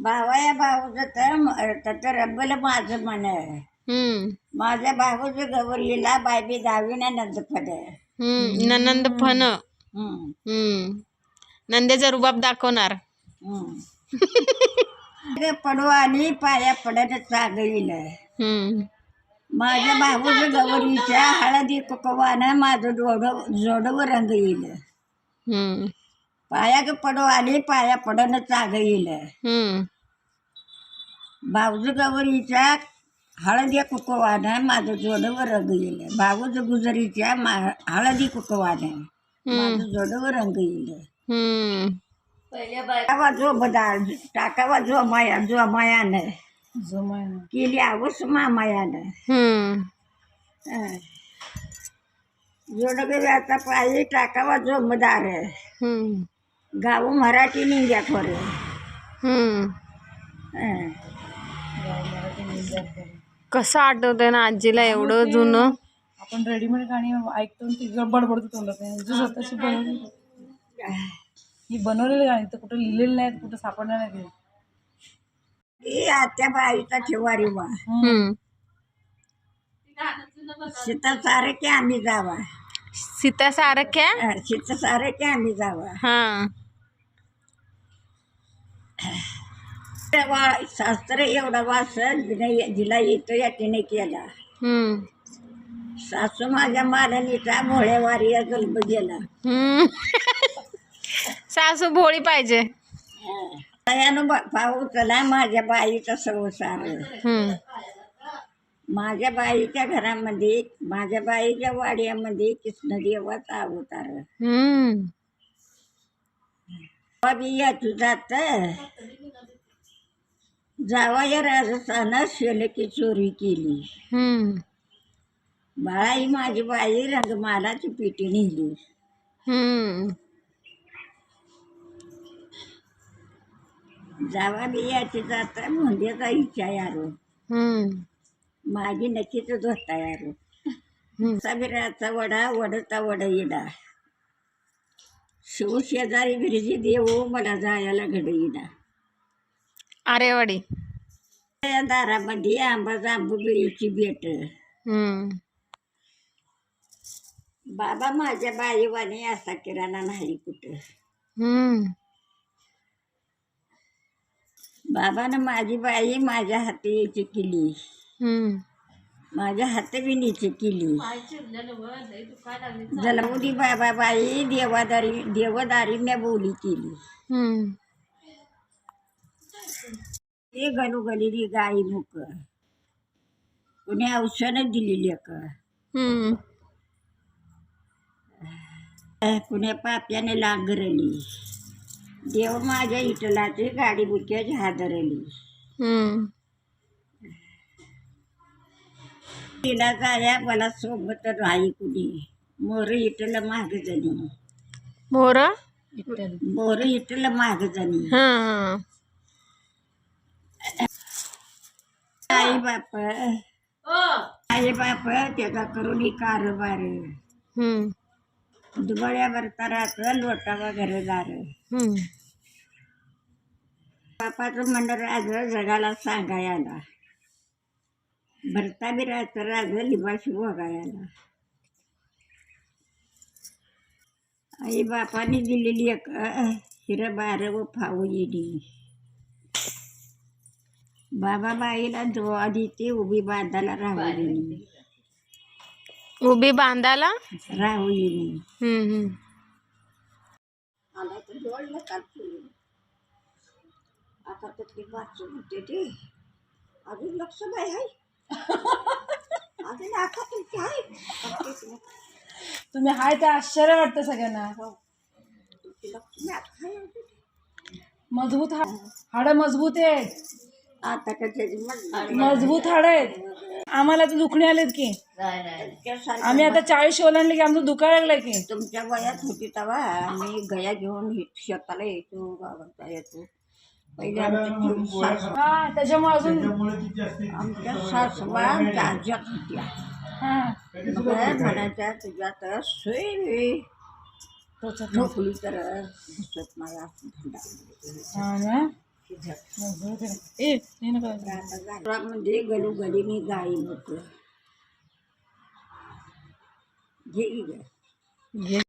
भावाया भाऊचं तर रब्बल माझं मन. माझ्या भाऊचं गौरीला बायबी दावीना नंदफड. ननंद फन. नंदेचा रुबाब दाखवणार. पडू आणि पाया पडत चागईल. माझ्या भाऊचं गौरीच्या हळदी कुकवानं माझं जोडव रंग येईल. पाया पडू आली पाया पडन चाग येईल. भाऊज गौरीच्या हळदी कुकवानं माझं जोडव रंग येईल. भाऊज गुजरीच्या हळदी कुकवानं माझं जोडव रंग येईल. टाकावा जो बदाल टाकावा जो मायानं केली आवस मायानं. जोडव्याचा पायी टाकावा जो मदार. गाव मराठी निंद्या खोर. कसं आठवतंय ना आजीला एवढं जुनं. आपण रेडीमेड गाणी ऐकतो ती बडबडतो तोंडात नाही. स्वतःची बनवली ही बनवलेली गाणी तर कुठं लिहिलेली नाहीत, कुठं सापडणार नाही. आत्या बाईचा ठेवारी वा सीता सारखे आम्ही जावा. सीता सारख्या सीता सारखे आम्ही जावा. शास्त्र एवढा वास जिला येतो या तिने केला. सासू माझ्या मालनीचा भोळेवारी गल्ब गेला. सासू भोळी पाहिजे. भाऊ चला माझ्या बाईचा संसार. माझ्या बाईच्या घरामध्ये माझ्या बाईच्या वाड्यामध्ये कृष्णदेवाचा अवतार. बिया तुझात जावया राजस्थानात शेलकी चोरी केली. बाळाई माझी बाई रंगमालाची पिटी नेली. जावा बियाची जात मुंड्याचा इच्छा यारो. माझी नक्कीच धोता यारो. साबिराचा वडा वडता वड येडा. शिव शेजारी बिरजी देव मला जायला घड येडा. आरेवाडी दारामध्ये आंबा जांबू बिळीची बेट. बाबा माझ्या बाईवाने असा किराणा नाही कुठं. बाबानं माझी बाई माझ्या हाती केली. माझ्या हातविणीची केली. जलमुदी बाबा बाई देवदारी मी बोली केली. ते गलूगलेली गाई मुक कुणी औषध दिलेली कुण्या पाप्याने लागरली. देव माझ्या इटलाची गाडी बुक्याची हादरली. तिला जाया मला सोबत राही कुणी. मोर इटल माग जणी. मोर इटल माग जणी. आई बाप त्याचा करून कारभार. दुबळ्यावर तरात लोटावा घरदार. बापाचं मंडळ राज जगाला सांगायला. भरता बिराचं राज लिबाशी बघायला. आई बापाने दिलेली एक हिरबार व फाऊ येडी. बाबा बाईला जो आधी ते उभी बांधायला राहुली. उभी बांधायला राहुली. आला तर जोडलं का आता तर वाचून होते ते. अजून लक्ष बाई आहे. अजून आता तुमची आहे. तुम्ही हाय ते आश्चर्य वाटतं सगळ्यांना. मजबूत हाड मजबूत आहेत. आता कशाची मजबूत हाड आहेत. आम्हाला तर दुखणे आलेत की. आम्ही आता 40 ओलांडले की आमचं दुखायला लागलंय की. तुमच्या वयात होती तेव्हा आम्ही गया घेऊन शेताला येतो गावाला येतो. पहिले हा त्याच्यामुळे अजून आमच्या सासवा जाज्यात होत्या. म्हणायच्या तुझ्या तर सोय झोपली तर घुसत मला. ए हे नका म्हणजे गडोगडीने गाई मोकळं घे की गं. घे